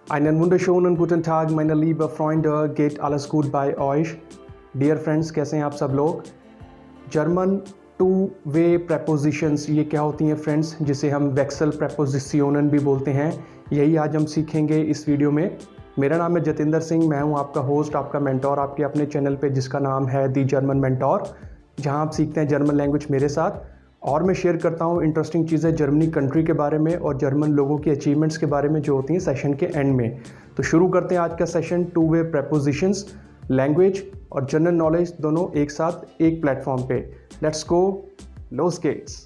Einen wunderschönen guten Tag, meine liebe Freunde, geht alles gut bei euch? Dear friends, कैसे हैं आप सब लोग? जर्मन टू वे prepositions ये क्या होती हैं फ्रेंड्स, जिसे हम वेक्सल prepositionen भी बोलते हैं, यही आज हम सीखेंगे इस वीडियो में। मेरा नाम है जतिंदर सिंह, मैं हूं आपका होस्ट, आपका मेंटोर आपके अपने चैनल पे जिसका नाम है दी जर्मन मेंटोर, जहां आप सीखते हैं जर्मन लैंग्वेज मेरे साथ और मैं शेयर करता हूं इंटरेस्टिंग चीज़ें जर्मनी कंट्री के बारे में और जर्मन लोगों की अचीवमेंट्स के बारे में जो होती हैं सेशन के एंड में। तो शुरू करते हैं आज का session two way prepositions, language और जनरल नॉलेज दोनों एक साथ एक प्लेटफॉर्म पे। लेट्स गो, लोस गेट्स।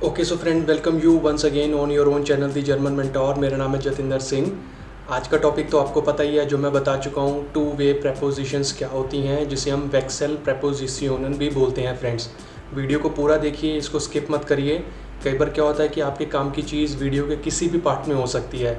Okay so friend, welcome you once again on your own channel the German mentor. मेरा नाम है जतिंदर सिंह। आज का टॉपिक तो आपको पता ही है, जो मैं बता चुका हूँ, टू वे prepositions क्या होती हैं, जिसे हम वेक्सल prepositionen भी बोलते हैं फ्रेंड्स। वीडियो को पूरा देखिए, इसको स्किप मत करिए। कई बार क्या होता है कि आपके काम की चीज़ वीडियो के किसी भी पार्ट में हो सकती है,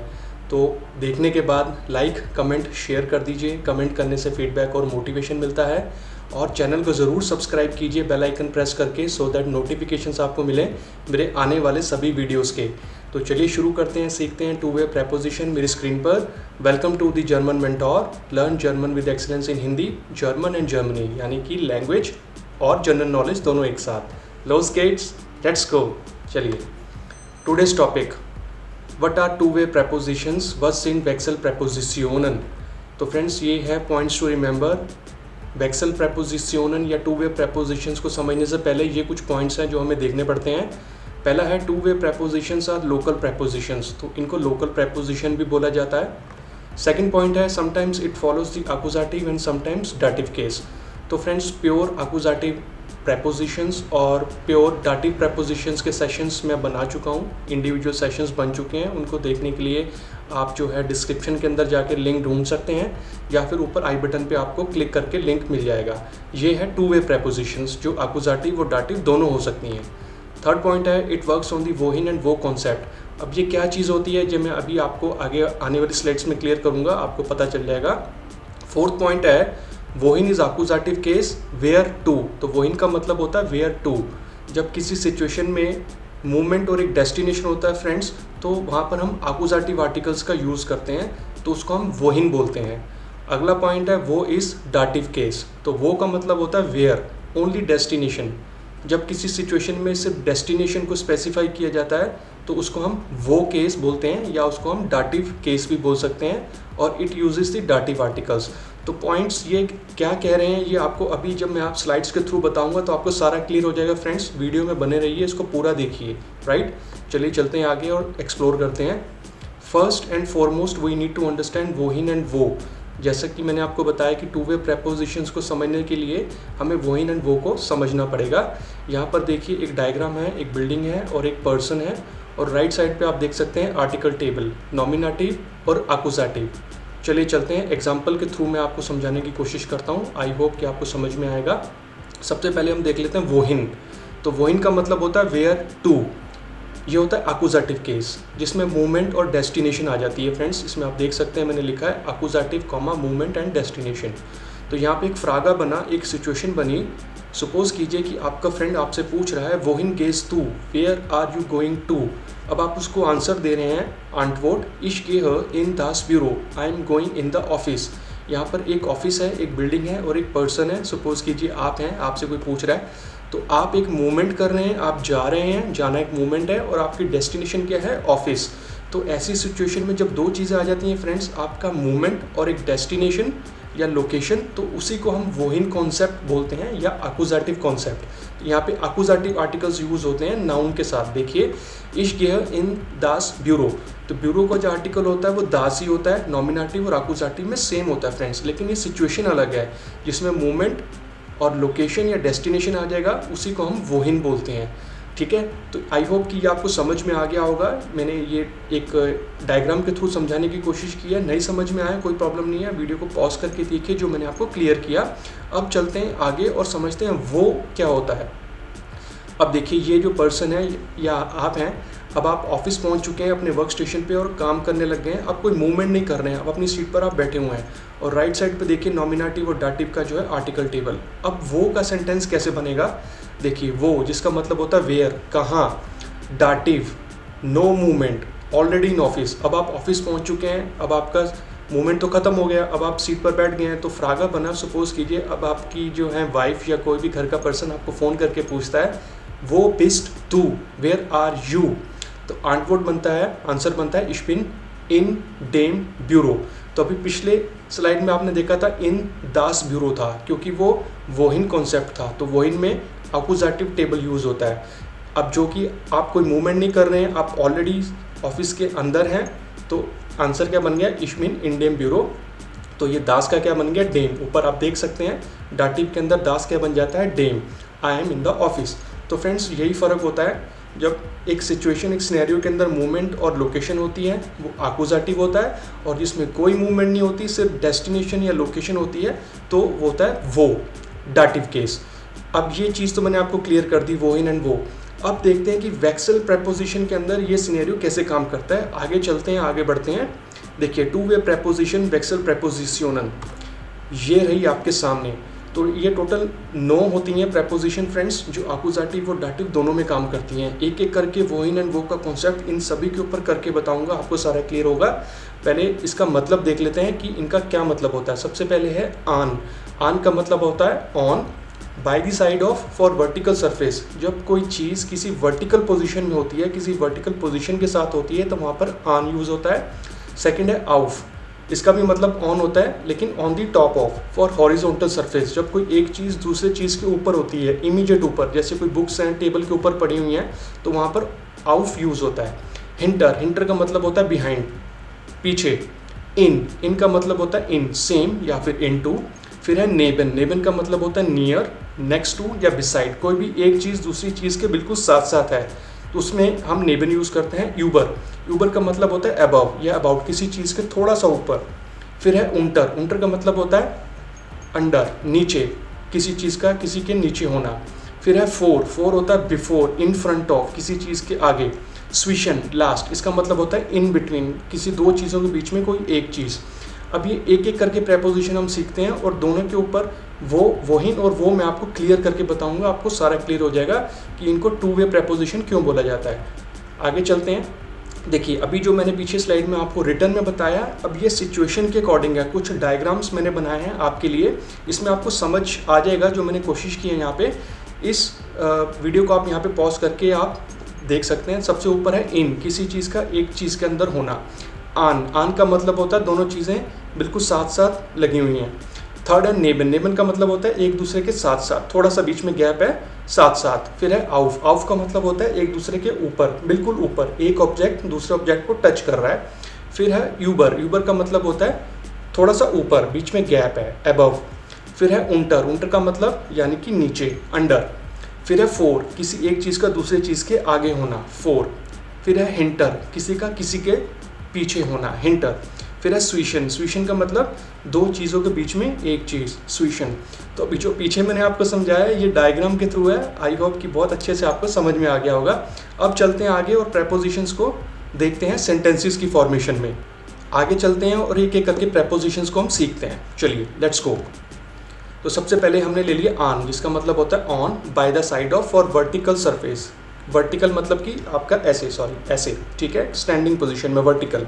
तो देखने के बाद लाइक कमेंट शेयर कर दीजिए। कमेंट करने से फीडबैक और मोटिवेशन मिलता है। और चैनल को ज़रूर सब्सक्राइब कीजिए बेल आइकन प्रेस करके, सो दैट नोटिफिकेशंस आपको मिले मेरे आने वाले सभी वीडियोस के। तो चलिए शुरू करते हैं, सीखते हैं टू वे preposition मेरी स्क्रीन पर। Welcome to the German mentor, learn German with excellence in Hindi, German and Germany, यानी कि लैंग्वेज और जनरल नॉलेज दोनों एक साथ। लोस गेट्स, लेट्स गो। चलिए, today's topic, what are two way prepositions, what's in वेक्सल prepositionen। तो फ्रेंड्स, ये है पॉइंट्स टू रिमेंबर। वेक्सल prepositionen या टू वे prepositions को समझने से पहले ये कुछ पॉइंट्स हैं जो हमें देखने पड़ते हैं। पहला है, two way prepositions are local prepositions, तो इनको लोकल preposition भी बोला जाता है। सेकंड पॉइंट है, sometimes it follows the accusative and sometimes dative केस। तो फ्रेंड्स, प्योर accusative prepositions और प्योर dative prepositions के सेशंस मैं बना चुका हूँ, इंडिविजुअल सेशंस बन चुके हैं। उनको देखने के लिए आप जो है डिस्क्रिप्शन के अंदर जाके लिंक ढूंढ सकते हैं, या फिर ऊपर आई बटन पे आपको क्लिक करके लिंक मिल जाएगा। ये है टू वे prepositions, जो accusative और dative दोनों हो सकती हैं। थर्ड पॉइंट है, इट वर्क्स ऑन दी वोहिन एंड वो कॉन्सेप्ट। अब ये क्या चीज़ होती है, जो मैं अभी आपको आगे आने वाली स्लाइड्स में क्लियर करूँगा, आपको पता चल जाएगा। फोर्थ पॉइंट है, वोहिन is accusative case where to. तो वोहिन का मतलब होता है वेयर टू। जब किसी सिचुएशन में मूवमेंट और एक डेस्टिनेशन होता है फ्रेंड्स, तो वहाँ पर हम accusative आर्टिकल्स का यूज़ करते हैं, तो उसको हम वोहिन बोलते हैं। अगला पॉइंट है, वो इज़ dative केस। तो वो का मतलब होता है वेयर, ओनली डेस्टिनेशन। जब किसी सिचुएशन में सिर्फ डेस्टिनेशन को स्पेसिफाई किया जाता है, तो उसको हम वो केस बोलते हैं, या उसको हम dative केस भी बोल सकते हैं, और it uses the dative articles. तो पॉइंट्स ये क्या कह रहे हैं, ये आपको अभी जब मैं आप स्लाइड्स के थ्रू बताऊंगा तो आपको सारा क्लियर हो जाएगा फ्रेंड्स। वीडियो में बने रहिए, इसको पूरा देखिए, राइट। चलिए चलते हैं आगे और एक्सप्लोर करते हैं। First and foremost we need to understand वोहिन एंड वो। जैसा कि मैंने आपको बताया कि टू वे prepositions को समझने के लिए हमें वोहिन एंड वो को समझना पड़ेगा। यहाँ पर देखिए, एक डायग्राम है, एक बिल्डिंग है और एक पर्सन है, और राइट साइड पे आप देख सकते हैं आर्टिकल टेबल, नॉमिनेटिव और accusative। चलिए चलते हैं, एग्जाम्पल के थ्रू मैं आपको समझाने की कोशिश करता हूँ। आई होप कि आपको समझ में आएगा। सबसे पहले हम देख लेते हैं वोहिन। तो वोहिन का मतलब होता है वेयर टू। ये होता है accusative केस, जिसमें मूवमेंट और डेस्टिनेशन आ जाती है फ्रेंड्स। इसमें आप देख सकते हैं मैंने लिखा है accusative, मूवमेंट एंड डेस्टिनेशन। तो यहाँ पे एक फ्रागा बना, एक सिचुएशन बनी। सपोज कीजिए कि आपका फ्रेंड आपसे पूछ रहा है, वोहिन गेस टू, where are you going to. अब आप उसको आंसर दे रहे हैं, antwort, ich gehe in das Büro, I am going in the office। यहाँ पर एक ऑफिस है, एक बिल्डिंग है और एक पर्सन है। सपोज कीजिए आप हैं, आपसे कोई पूछ रहा है, तो आप एक मूवमेंट कर रहे हैं, आप जा रहे हैं, जाना एक मूवमेंट है, और आपकी डेस्टिनेशन क्या है, ऑफिस। तो ऐसी सिचुएशन में जब दो चीज़ें आ जाती हैं फ्रेंड्स, आपका मूवमेंट और एक डेस्टिनेशन या लोकेशन, तो उसी को हम वोहिन कॉन्सेप्ट बोलते हैं, या accusative कॉन्सेप्ट। यहाँ पे accusative आर्टिकल्स यूज होते हैं नाउन के साथ। देखिए, ich gehe in das Büro, तो ब्यूरो का जो आर्टिकल होता है वो दास ही होता है। नॉमिनेटिव और accusative में सेम होता है फ्रेंड्स, लेकिन ये सिचुएशन अलग है, जिसमें मूवमेंट और लोकेशन या डेस्टिनेशन आ जाएगा, उसी को हम वोहिन बोलते हैं। ठीक है, तो आई होप कि ये आपको समझ में आ गया होगा। मैंने ये एक डायग्राम के थ्रू समझाने की कोशिश की है। नहीं समझ में आया कोई प्रॉब्लम नहीं है, वीडियो को पॉज करके देखिए जो मैंने आपको क्लियर किया। अब चलते हैं आगे और समझते हैं वो क्या होता है। अब देखिए, ये जो पर्सन है या आप हैं, अब आप ऑफिस पहुंच चुके हैं अपने वर्क स्टेशन पे और काम करने लग गए हैं, अब कोई मूवमेंट नहीं कर रहे हैं, अब अपनी सीट पर आप बैठे हुए हैं और राइट साइड पे देखिए नॉमिनेटिव और डाटिव का जो है आर्टिकल टेबल। अब वो का सेंटेंस कैसे बनेगा, देखिए वो जिसका मतलब होता है वेयर, कहाँ, dative no movement, already in office. अब आप ऑफिस पहुंच चुके हैं, अब आपका मूवमेंट तो खत्म हो गया, अब आप सीट पर बैठ गए हैं, तो फ्रागा बना। सपोज कीजिए अब आपकी जो है वाइफ या कोई भी घर का पर्सन आपको फ़ोन करके पूछता है वो बिस्ट तू वेयर आर यू, तो आंटवर्ड बनता है, आंसर बनता है ich bin इन डेम ब्यूरो। तो अभी पिछले स्लाइड में आपने देखा था इन दास ब्यूरो था, क्योंकि वो वोहिन कॉन्सेप्ट था, तो वोहिन में अकुजाटिव टेबल यूज़ होता है। अब जो कि आप कोई मूवमेंट नहीं कर रहे हैं, आप ऑलरेडी ऑफिस के अंदर हैं, तो आंसर क्या बन गया, ich bin इन डेम ब्यूरो। तो ये दास का क्या बन गया, डेम। ऊपर आप देख सकते हैं डाटिव के अंदर दास क्या बन जाता है, डेम। I am in the office. तो फ्रेंड्स यही फ़र्क होता है, जब एक सिचुएशन, एक सिनेरियो के अंदर मूवमेंट और लोकेशन होती है वो अकुजाटिव होता है, और जिसमें कोई मूवमेंट नहीं होती, सिर्फ डेस्टिनेशन या लोकेशन होती है, तो वो होता है वो, डाटिव केस। अब ये चीज़ तो मैंने आपको क्लियर कर दी, वो इन एंड वो। अब देखते हैं कि वेक्सल प्रेपोजिशन के अंदर ये सिनेरियो कैसे काम करता है। आगे चलते हैं, आगे बढ़ते हैं। देखिए टू वे प्रेपोजिशन, वेक्सल प्रेपोजिशनन, ये रही आपके सामने। तो ये टोटल 9 होती हैं प्रेपोजिशन फ्रेंड्स, जो अकुजाटिव और डाटिव दोनों में काम करती हैं। एक एक करके वो इन एंड वो का कॉन्सेप्ट इन सभी के ऊपर करके बताऊंगा, आपको सारा क्लियर होगा। पहले इसका मतलब देख लेते हैं कि इनका क्या मतलब होता है। सबसे पहले है ऑन। ऑन का मतलब होता है on by the side of for vertical surface. जब कोई चीज़ किसी वर्टिकल पोजीशन में होती है, किसी वर्टिकल पोजीशन के साथ होती है, तो वहाँ पर ऑन यूज़ होता है। सेकंड है ऑफ, इसका भी मतलब ऑन होता है, लेकिन on the top of for horizontal surface. जब कोई एक चीज़ दूसरे चीज़ के ऊपर होती है, इमीडिएट ऊपर, जैसे कोई बुक्स हैं टेबल के ऊपर पड़ी हुई हैं, तो वहाँ पर ऑफ यूज़ होता है। हिंटर, हिंटर का मतलब होता है बिहाइंड, पीछे। इन का मतलब होता है इन, सेम या फिर इन टू। फिर है नेबन, नेबन का मतलब होता है नियर, नेक्स्ट टू या बिसाइड। कोई भी एक चीज़ दूसरी चीज़ के बिल्कुल साथ साथ है, तो उसमें हम नेबन यूज़ करते हैं। यूबर, यूबर का मतलब होता है अबव या अबाउट, किसी चीज़ के थोड़ा सा ऊपर। फिर है उंटर, उंटर का मतलब होता है अंडर, नीचे, किसी चीज़ का किसी के नीचे होना। फिर है फोर, फोर होता है बिफोर, इन फ्रंट ऑफ, किसी चीज़ के आगे। स्विशन, लास्ट, इसका मतलब होता है इन बिटवीन, किसी दो चीज़ों के बीच में कोई एक चीज़। अब ये एक एक करके प्रेपोजिशन हम सीखते हैं, और दोनों के ऊपर वोहिन और वो मैं आपको क्लियर करके बताऊंगा, आपको सारा क्लियर हो जाएगा कि इनको टू वे प्रेपोजिशन क्यों बोला जाता है। आगे चलते हैं। देखिए अभी जो मैंने पीछे स्लाइड में आपको रिटर्न में बताया, अब ये सिचुएशन के अकॉर्डिंग है। कुछ डायग्राम्स मैंने बनाए हैं आपके लिए, इसमें आपको समझ आ जाएगा जो मैंने कोशिश की है यहाँ पे। इस वीडियो को आप यहाँ पे पॉज करके आप देख सकते हैं। सबसे ऊपर है इन, किसी चीज़ का एक चीज़ के अंदर होना। आन, आन का मतलब होता है दोनों चीज़ें बिल्कुल साथ साथ लगी हुई हैं। थर्ड है नेबन, नेबन का मतलब होता है एक दूसरे के साथ साथ, थोड़ा सा बीच में गैप है, साथ साथ। फिर है आउफ, आउफ का मतलब होता है एक दूसरे के ऊपर, बिल्कुल ऊपर, एक ऑब्जेक्ट दूसरे ऑब्जेक्ट को टच कर रहा है। फिर है यूबर, यूबर का मतलब होता है थोड़ा सा ऊपर, बीच में गैप है, अबव। फिर है उंटर, उंटर का मतलब यानी कि नीचे, अंडर। फिर है फोर, किसी एक चीज़ का दूसरे चीज़ के आगे होना, फोर। फिर है हिंटर, किसी का किसी के पीछे होना, हिंटर। फिर है स्विशन, स्विशन का मतलब दो चीज़ों के बीच में एक चीज़, स्विशन। तो अभी जो पीछे मैंने आपको समझाया ये डायग्राम के थ्रू है, आई होप कि बहुत अच्छे से आपको समझ में आ गया होगा। अब चलते हैं आगे और प्रेपोजिशंस को देखते हैं सेंटेंसेस की फॉर्मेशन में। आगे चलते हैं और एक एक करके प्रेपोजिशंस को हम सीखते हैं। चलिए लेट्स गो। तो सबसे पहले हमने ले लिया ऑन, जिसका मतलब होता है on by the side of for vertical surface. Vertical मतलब कि आपका ऐसे, ऐसे, ठीक है, स्टैंडिंग पोजीशन में वर्टिकल।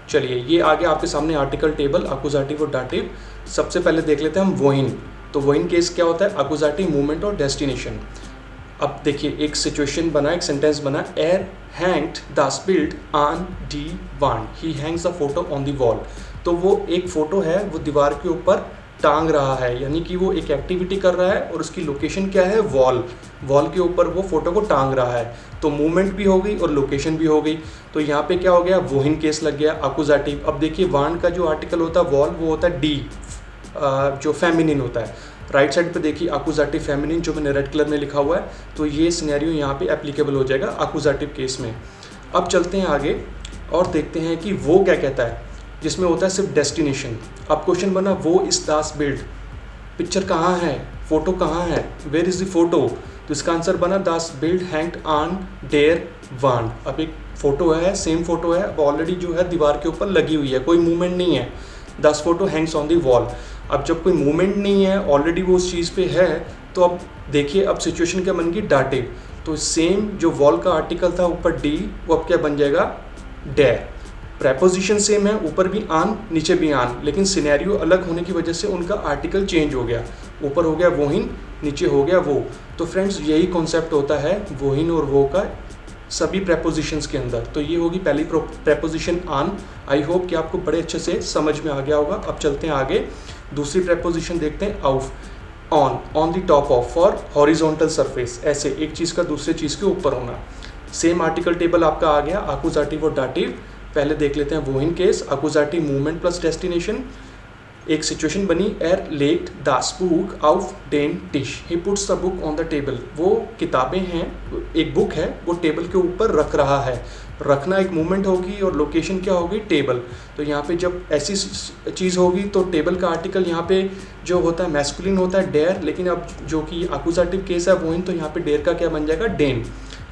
चलिए ये आगे आपके सामने आर्टिकल टेबल, अकुजाटिव और डाटिव। सबसे पहले देख लेते हैं हम वोहिन। तो वोहिन केस क्या होता है, अकुजाटिव, मूवमेंट और डेस्टिनेशन। अब देखिए एक सिचुएशन बना, एक सेंटेंस बना, एयर हैंग्ड द स्पिल्ड ऑन दी वांड, he hangs the photo on the wall. तो वो एक फोटो है, वो दीवार के ऊपर टांग रहा है, यानी कि वो एक एक्टिविटी कर रहा है और उसकी लोकेशन क्या है, वॉल, वॉल के ऊपर वो फोटो को टांग रहा है। तो मूवमेंट भी हो गई और लोकेशन भी हो गई। तो यहाँ पे क्या हो गया, वोहिन केस लग गया, अकुजाटिव। अब देखिए वांड का जो आर्टिकल होता है वॉल, वो होता है डी, जो फेमिनिन होता है। राइट साइड पे देखिए अकुजाटिव फेमिनिन, जो मैंने रेड कलर में लिखा हुआ है। तो ये सिनेरियो यहाँ पे एप्लीकेबल हो जाएगा अकुजाटिव केस में। अब चलते हैं आगे और देखते हैं कि वो क्या कहता है, जिसमें होता है सिर्फ डेस्टिनेशन। अब क्वेश्चन बना वो इज दास बिल्ड, पिक्चर कहाँ है, फोटो कहाँ है, वेयर इज़ द फोटो। तो इसका आंसर बना दास बिल्ड हैंग्ड ऑन देयर वांट। अब एक फ़ोटो है, सेम फ़ोटो है, अब ऑलरेडी जो है दीवार के ऊपर लगी हुई है, कोई मूवमेंट नहीं है, दस photo Hanks on the wall. अब जब कोई मूवमेंट नहीं है, ऑलरेडी वो उस चीज़ पे है, तो अब देखिए अब सिचुएशन क्या बन गई, डाटिव। तो सेम जो वॉल का आर्टिकल था ऊपर डी, वो अब क्या बन जाएगा, डेयर। प्रेपोजिशन सेम है, ऊपर भी आन नीचे भी आन, लेकिन सिनेरियो अलग होने की वजह से उनका आर्टिकल चेंज हो गया, ऊपर हो गया वोहिन, नीचे हो गया वो। तो फ्रेंड्स यही कॉन्सेप्ट होता है वोहिन और वो का सभी प्रेपोजिशंस के अंदर। तो ये होगी पहली प्रेपोजिशन आन। आई होप कि आपको बड़े अच्छे से समझ में आ गया होगा। अब चलते हैं आगे, दूसरी प्रेपोजिशन देखते हैं, of. On the top of, for horizontal surface, ऐसे एक चीज़ का दूसरे चीज़ के ऊपर होना। सेम आर्टिकल टेबल आपका आ गया, आकुजाटिव और डाटिव। पहले देख लेते हैं वोहिन केस, आकुजाटिव मूवमेंट प्लस डेस्टिनेशन। एक सिचुएशन बनी, एर लेट दास बुक ऑफ डेन टिश, he puts the book on the table. वो किताबें हैं, एक बुक है, वो टेबल के ऊपर रख रहा है। रखना एक मूवमेंट होगी और लोकेशन क्या होगी, टेबल। तो यहाँ पे जब ऐसी चीज़ होगी तो टेबल का आर्टिकल यहाँ पे जो होता है मैस्कुलिन होता है, डेयर, लेकिन अब जो कि आकुजाटिव केस है वोहिन, तो यहाँ पे डेयर का क्या बन जाएगा, डेन।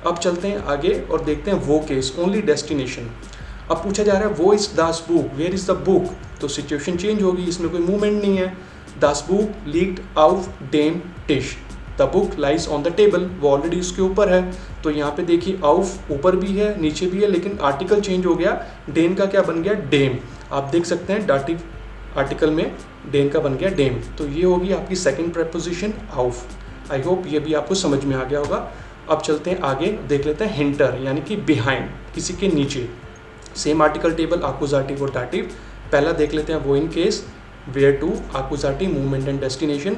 अब चलते हैं आगे और देखते हैं वो केस, ओनली डेस्टिनेशन। अब पूछा जा रहा है वो इज दास बुक, वेयर इज द बुक, तो सिचुएशन चेंज होगी, इसमें कोई मूवमेंट नहीं है। दास बुक लीक्ड आउट डेन टिश, the book lies on the table, वो ऑलरेडी उसके ऊपर है। तो यहाँ पे देखिए आउफ ऊपर भी है नीचे भी है, लेकिन आर्टिकल चेंज हो गया, डेन का क्या बन गया, डेम। आप देख सकते हैं डाटिव आर्टिकल में डेन का बन गया डेम। तो ये होगी आपकी सेकेंड प्रेपोजिशन आउफ। आई होप ये भी आपको समझ में आ गया होगा। अब चलते हैं आगे, देख लेते हैं हिंटर, यानी कि बिहाइंड, किसी के नीचे। सेम आर्टिकल टेबल, आकुजाटिव और डाटिव। पहला देख लेते हैं वोहिन केस, वेयर टू, आकुजाटिव मूवमेंट एंड डेस्टिनेशन।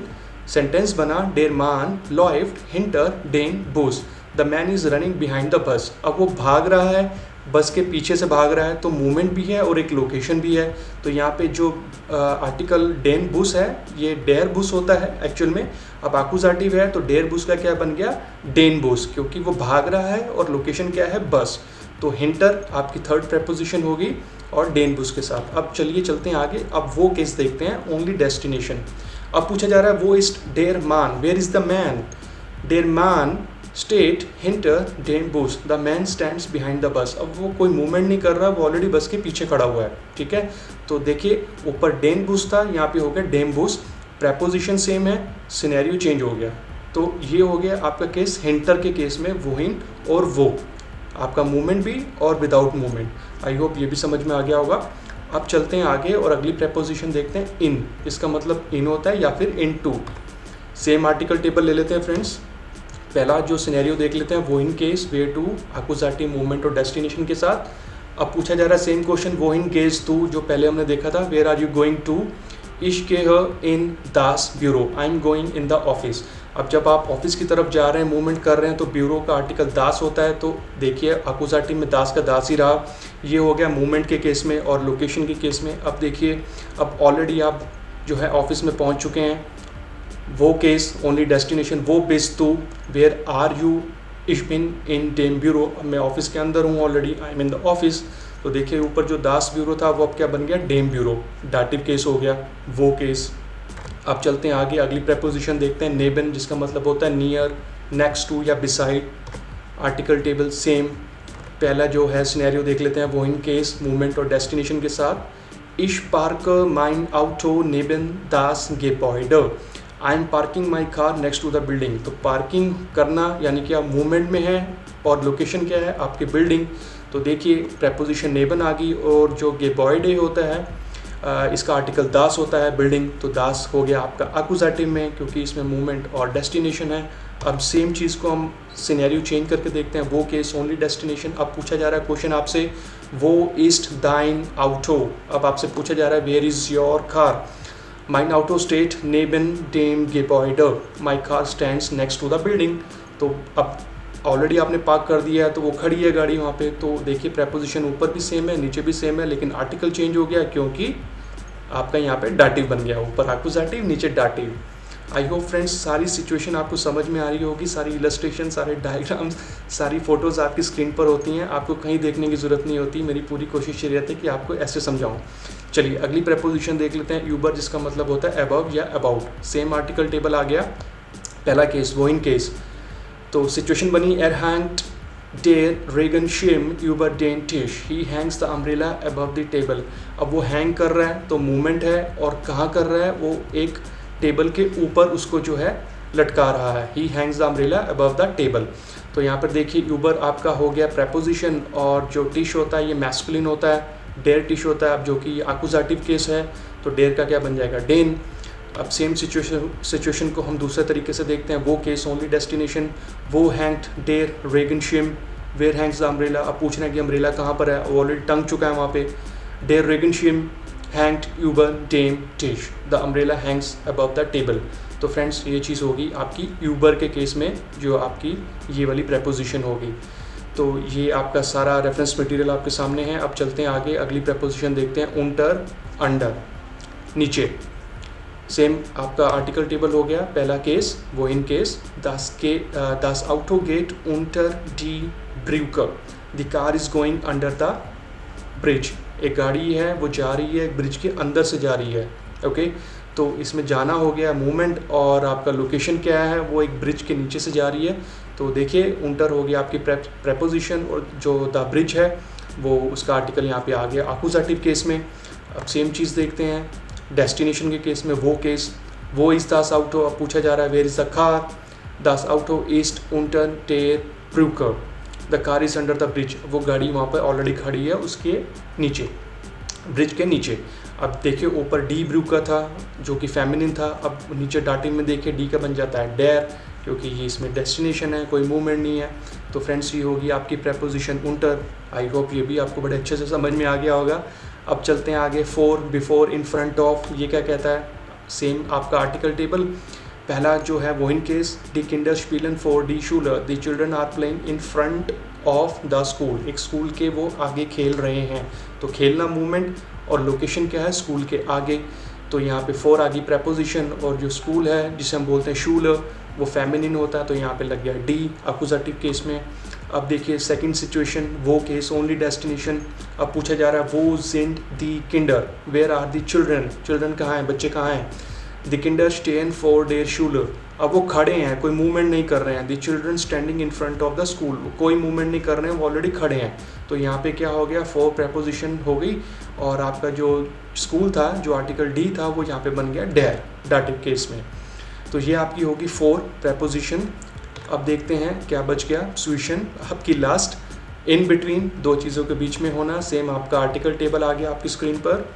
सेंटेंस बना, डेर मान लॉइफ्ट हिंटर डेन बूस, the man is running behind the bus. अब वो भाग रहा है, बस के पीछे से भाग रहा है, तो मूवमेंट भी है और एक लोकेशन भी है। तो यहाँ पे जो आर्टिकल डेन बुस है, ये डेयर बुस होता है एक्चुअल में। अब आकुजाटिव है तो डेयर बुस का क्या बन गया, डेन बुस, क्योंकि वो भाग रहा है और लोकेशन क्या है, बस। तो हिंटर आपकी थर्ड प्रेपोजिशन होगी और डेन बुस के साथ। अब चलिए चलते हैं आगे, अब वो केस देखते हैं, ओनली डेस्टिनेशन। अब पूछा जा रहा है वो इज डेर मान, वेयर इज द मैन, डेर मान स्टेट हिंटर डेन बुस, the man stands behind the bus. अब वो कोई मूवमेंट नहीं कर रहा, वो ऑलरेडी बस के पीछे खड़ा हुआ है, ठीक है। तो देखिए ऊपर डेन बुस था, यहाँ पे हो गया डेम बुस, प्रेपोजिशन सेम है, सिनेरियो चेंज हो गया। तो ये हो गया आपका केस हिंटर के केस में, वोहिन और वो, आपका मूवमेंट भी और विदाउट मूवमेंट। आई होप ये भी समझ में आ गया होगा। अब चलते हैं आगे और अगली प्रेपोजिशन देखते हैं, इन। इसका मतलब इन होता है या फिर इन टू। सेम आर्टिकल टेबल ले लेते हैं फ्रेंड्स। पहला जो सिनेरियो देख लेते हैं, वो इन केस, वेयर टू, आकुजाटिव मूवमेंट और डेस्टिनेशन के साथ। अब पूछा जा रहा है सेम क्वेश्चन, वो इन केस टू, जो पहले हमने देखा था, where are you going to, इश्क इन दास ब्यूरो, I am going in the office. अब जब आप ऑफिस की तरफ जा रहे हैं, मूवमेंट कर रहे हैं, तो ब्यूरो का आर्टिकल दास होता है। तो देखिए आकुजाटिव में दास का दास ही रहा। ये हो गया मूवमेंट के केस में और लोकेशन के केस में। अब देखिए अब ऑलरेडी आप जो है ऑफिस में पहुंच चुके हैं, वो केस ओनली डेस्टिनेशन, वो बेस टू, वेयर आर यू, इश बिन इन डेम ब्यूरो, मैं ऑफिस के अंदर हूँ already, I am in the office. तो देखिए ऊपर जो दास ब्यूरो था वो अब क्या बन गया, डेम ब्यूरो, डाटिव केस हो गया, वो केस। अब चलते हैं आगे, अगली प्रेपोजिशन देखते हैं, नेबन, जिसका मतलब होता है नियर, नेक्स्ट टू या बिसाइड। Article table same. पहला जो है सिनेरियो देख लेते हैं, वो इन केस, मूवमेंट और डेस्टिनेशन के साथ। इश पार्क माइन आउटो नेबन दास गेपॉइड, I am parking my car next to the building. तो पार्किंग करना यानी कि आप मूवमेंट में हैं और लोकेशन क्या है, आपकी बिल्डिंग। तो देखिए प्रेपोजिशन नेबन आ गई और जो गेपॉइड होता है इसका आर्टिकल दास होता है, बिल्डिंग। तो दास हो गया आपका अकुजाटिव में, क्योंकि इसमें मूवमेंट और डेस्टिनेशन है। अब सेम चीज़ को हम सिनेरियो चेंज करके देखते हैं, वो केस ओनली डेस्टिनेशन। अब पूछा जा रहा है क्वेश्चन आपसे, वो ईस्ट दाइन आउटो। अब आपसे पूछा जा रहा है वेयर इज़ योर कार, माइन आउटो स्टेट नेबन डेम गेपॉइडर, my car stands next to the building. तो अब ऑलरेडी आपने पार्क कर दिया है, तो वो खड़ी है गाड़ी वहाँ पे। तो देखिए प्रेपोजिशन ऊपर भी सेम है नीचे भी सेम है, लेकिन आर्टिकल चेंज हो गया क्योंकि आपका यहाँ पे डाटिव बन गया, ऊपर आकुजाटिव नीचे डाटिव। आई होप फ्रेंड्स सारी सिचुएशन आपको समझ में आ रही होगी, सारी इलस्ट्रेशन, सारे डायग्राम्स, सारी फोटोज़ आपकी स्क्रीन पर होती हैं, आपको कहीं देखने की ज़रूरत नहीं होती। मेरी पूरी कोशिश ये रहती है कि आपको ऐसे समझाऊँ। चलिए अगली प्रेपोजिशन देख लेते हैं, यूबर, जिसका मतलब होता है अबव या अबाउट। सेम आर्टिकल टेबल आ गया। पहला केस वो इन केस, तो सिचुएशन बनी, एर हैंग्ड डेर रेगनशिम यूबर डेन टिश, he hangs the umbrella above the table. अब वो हैंग कर रहा है तो मूवमेंट है, और कहाँ कर रहा है, वो एक टेबल के ऊपर उसको जो है लटका रहा है। ही hangs the umbrella above the table. तो यहाँ पर देखिए यूबर आपका हो गया प्रेपोजिशन, और जो टिश होता है ये मैस्कुलिन होता है, डेर टिश होता है। अब जो कि एक्यूजेटिव केस है तो डेर का क्या बन जाएगा, डेन। अब सेम सिचुएशन को हम दूसरे तरीके से देखते हैं, वो केस ओनली डेस्टिनेशन, वो हैंग्ड डेर रेगनशिम वेयर हैंग्स द अम्ब्रेला। अब पूछ रहे हैं कि अम्ब्रेला कहाँ पर है, वो ऑलरेडी टंग चुका है वहाँ पे। डेर रेगनशिम हैंग्ड यूबर डेम टिश, the umbrella hangs above the table. तो फ्रेंड्स ये चीज़ होगी आपकी यूबर के केस में, जो आपकी ये वाली प्रेपोजिशन होगी। तो ये आपका सारा रेफरेंस मटेरियल आपके सामने है। अब चलते हैं आगे, अगली प्रेपोजिशन देखते हैं, उंटर अंडर, नीचे। सेम आपका आर्टिकल टेबल हो गया, पहला केस वो in case, das Auto geht unter die Brücke, the car is going under the bridge। एक गाड़ी है वो जा रही है एक ब्रिज के अंदर से जा रही है, ओके। तो इसमें जाना हो गया मूवमेंट, और आपका लोकेशन क्या है, वो एक ब्रिज के नीचे से जा रही है। तो देखिए उंटर हो गया आपकी प्रेपोजिशन, और जो द ब्रिज है वो उसका आर्टिकल यहाँ पे आ गया एक्यूजेटिव केस में। अब सेम चीज़ देखते हैं डेस्टिनेशन के केस में, वो केस वो इज़ das Auto। अब पूछा जा रहा है where is the car, das Auto ist unter der Brücke, the car is under the bridge. वो गाड़ी वहाँ पर ऑलरेडी खड़ी है उसके नीचे, ब्रिज के नीचे। अब देखिए ऊपर डी ब्रू का था जो कि फेमिनिन था, अब नीचे डाटिंग में देखिए डी का बन जाता है डेर, क्योंकि ये इसमें डेस्टिनेशन है, कोई मूवमेंट नहीं है। तो फ्रेंड्स ये होगी आपकी प्रेपोजिशन उंटर। आई होप ये भी आपको बड़े अच्छे से समझ में आ गया होगा। अब चलते हैं आगे, four, before, in front of, ये क्या कहता है, सेम आपका आर्टिकल टेबल। पहला जो है वो इन केस, डी किंडर स्पीलन फॉर डी शूलर, the children are playing in front of the school, एक स्कूल के वो आगे खेल रहे हैं। तो खेलना मूवमेंट, और लोकेशन क्या है, स्कूल के आगे। तो यहाँ पे फोर आ गई प्रेपोजिशन, और जो स्कूल है जिसे हम बोलते हैं शूलर, वो फेमिनिन होता है, तो यहाँ पे लग गया डी एक्यूजेटिव केस में। अब देखिए सेकंड सिचुएशन, वो केस ओनली डेस्टिनेशन। अब पूछा जा रहा है वो जिंड दी किंडर where are the children, children कहाँ हैं, बच्चे कहाँ हैं। द किंडर स्टेन फॉर देयर शूलर, अब वो खड़े हैं, कोई मूवमेंट नहीं कर रहे हैं। The children standing in front of the school, कोई मूवमेंट नहीं कर रहे हैं, वो ऑलरेडी खड़े हैं। तो यहाँ पे क्या हो गया, फोर प्रेपोजिशन हो गई, और आपका जो स्कूल था, जो आर्टिकल डी था, वो यहाँ पे बन गया डेर, डाटिव केस में। तो ये आपकी होगी फोर प्रेपोजिशन। अब देखते हैं क्या बच गया, स्विशन आपकी लास्ट, इन बिटवीन, दो चीज़ों के बीच में होना। सेम आपका आर्टिकल टेबल आ गया आपकी स्क्रीन पर।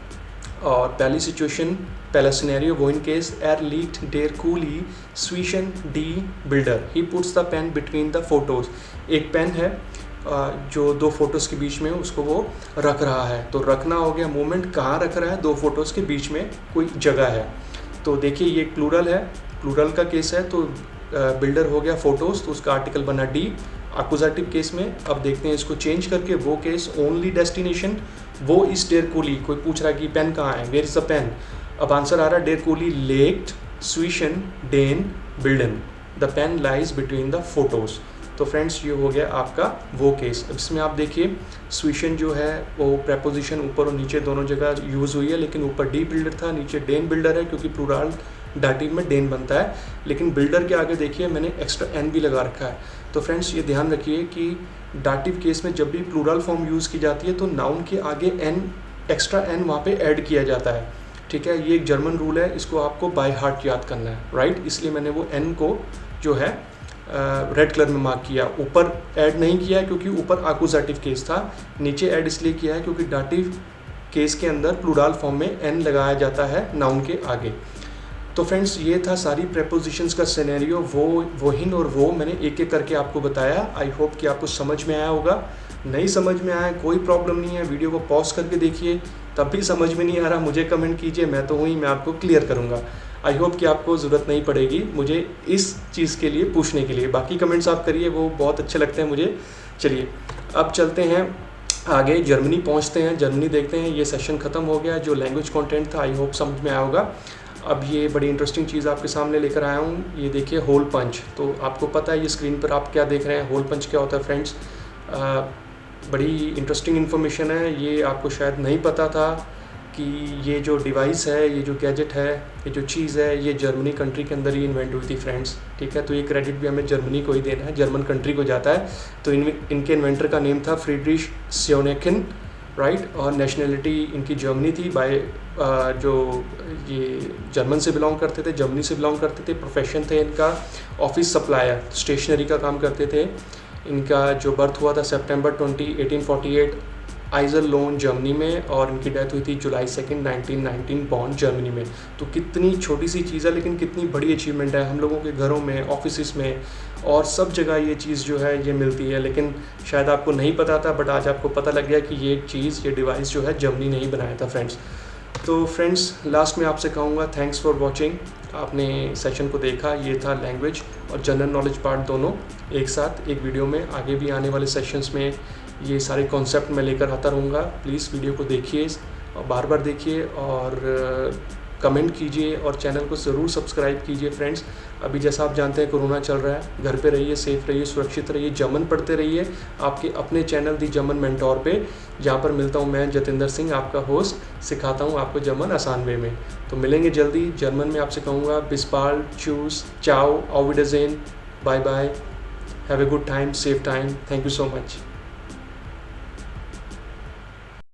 और पहली सिचुएशन, पहला सिनेरियो, वो इन केस, एर लीक्ड डेर कूली स्विशन डी बिल्डर, he puts the pen between the photos. एक पेन है जो दो फोटोज़ के बीच में उसको वो रख रहा है। तो रखना हो गया मूवमेंट, कहाँ रख रहा है, दो फोटोज़ के बीच में कोई जगह है। तो देखिए ये प्लूरल है, प्लूरल का केस है, तो बिल्डर हो गया फोटोज़, तो उसका आर्टिकल बना डी एक्यूजेटिव केस में। अब देखते हैं इसको चेंज करके, वो केस ओनली डेस्टिनेशन, वो इस डेर कूली, कोई पूछ रहा है कि पेन कहाँ है, वेयर इज़ द पेन। अब आंसर आ रहा है डेर कूली लेक्ड स्विशन डेन बिल्डन, the pen lies between the photos. तो फ्रेंड्स ये हो गया आपका वो केस। अब इसमें आप देखिए स्विशन जो है वो प्रेपोजिशन ऊपर और नीचे दोनों जगह यूज़ हुई है, लेकिन ऊपर डी बिल्डर था, नीचे डेन बिल्डर है, क्योंकि प्लूरल डाटिव में डेन बनता है। लेकिन बिल्डर के आगे देखिए मैंने एक्स्ट्रा एन भी लगा रखा है। तो फ्रेंड्स ये ध्यान रखिए कि डाटिव केस में जब भी प्लूरल फॉर्म यूज़ की जाती है तो नाउन के आगे एन, एक्स्ट्रा एन वहाँ पे ऐड किया जाता है, ठीक है। ये एक जर्मन रूल है, इसको आपको बाय हार्ट याद करना है, राइट। इसलिए मैंने वो एन को जो है रेड कलर में मार्क किया, ऊपर ऐड नहीं किया है क्योंकि ऊपर एक्यूजेटिव केस था, नीचे ऐड इसलिए किया है क्योंकि डाटिव केस के अंदर प्लूरल फॉर्म में एन लगाया जाता है नाउन के आगे। तो फ्रेंड्स ये था सारी प्रेपोजिशंस का सिनेरियो, वो हिन और वो मैंने एक एक करके आपको बताया। आई होप कि आपको समझ में आया होगा। नहीं समझ में आया कोई प्रॉब्लम नहीं है, वीडियो को पॉज करके देखिए, तब भी समझ में नहीं आ रहा मुझे कमेंट कीजिए, मैं तो मैं आपको क्लियर करूँगा। आई होप कि आपको ज़रूरत नहीं पड़ेगी मुझे इस चीज़ के लिए पूछने के लिए, बाकी कमेंट्स आप करिए, वो बहुत अच्छे लगते हैं मुझे। चलिए अब चलते हैं आगे, जर्मनी पहुंचते हैं, जर्मनी देखते हैं। ये सेशन ख़त्म हो गया, जो लैंग्वेज कंटेंट था आई होप समझ में आया होगा। अब ये बड़ी इंटरेस्टिंग चीज़ आपके सामने लेकर आया हूँ, ये देखिए होल पंच। तो आपको पता है ये स्क्रीन पर आप क्या देख रहे हैं, होल पंच क्या होता है फ्रेंड्स। बड़ी इंटरेस्टिंग इन्फॉर्मेशन है, ये आपको शायद नहीं पता था, कि ये जो डिवाइस है, ये जो गैजेट है, ये जो चीज़ है, ये जर्मनी कंट्री के अंदर ही इन्वेंट हुई थी फ्रेंड्स, ठीक है। तो ये क्रेडिट भी हमें जर्मनी को ही देना है, जर्मन कंट्री को जाता है। तो इनके इन्वेंटर का नेम था फ्रीड्रिश श्योनेकिन, राइट, और नेशनलिटी इनकी जर्मनी थी। बाय जो ये जर्मन से बिलोंग करते थे, जर्मनी से बिलोंग करते थे। प्रोफेशन थे इनका ऑफिस सप्लायर, स्टेशनरी का काम करते थे। इनका जो बर्थ हुआ था सितंबर 20, 1848 आइजरलोन जर्मनी में, और इनकी डेथ हुई थी जुलाई 2, 1919 बॉर्न जर्मनी में। तो कितनी छोटी सी चीज़ है लेकिन कितनी बड़ी अचीवमेंट है। हम लोगों के घरों में, ऑफिस में और सब जगह ये चीज़ जो है ये मिलती है, लेकिन शायद आपको नहीं पता था, बट आज आपको पता लग गया कि ये चीज़, ये डिवाइस जो है जर्मनी ने ही बनाया था फ्रेंड्स। तो फ्रेंड्स, लास्ट में आपसे कहूँगा थैंक्स फॉर वॉचिंग। आपने सेशन को देखा, ये था लैंग्वेज और जनरल नॉलेज पार्ट दोनों एक साथ एक वीडियो में। आगे भी आने वाले सेशंस में ये सारे कॉन्सेप्ट मैं लेकर आता रहूँगा। प्लीज़ वीडियो को देखिए और बार बार देखिए और कमेंट कीजिए और चैनल को ज़रूर सब्सक्राइब कीजिए फ्रेंड्स। अभी जैसा आप जानते हैं कोरोना चल रहा है, घर पे रहिए, सेफ रहिए, सुरक्षित रहिए, जर्मन पढ़ते रहिए आपके अपने चैनल दी जर्मन मेंटोर पे, जहाँ पर मिलता हूँ मैं जतिंदर सिंह, आपका होस्ट, सिखाता हूँ आपको जर्मन आसान वे में। तो मिलेंगे जल्दी। जर्मन में आपसे कहूँगा बिस बाल्ड, चूस, चाओ, ऑफ विडरजेन, bye bye, have a good time, safe time, thank you so much.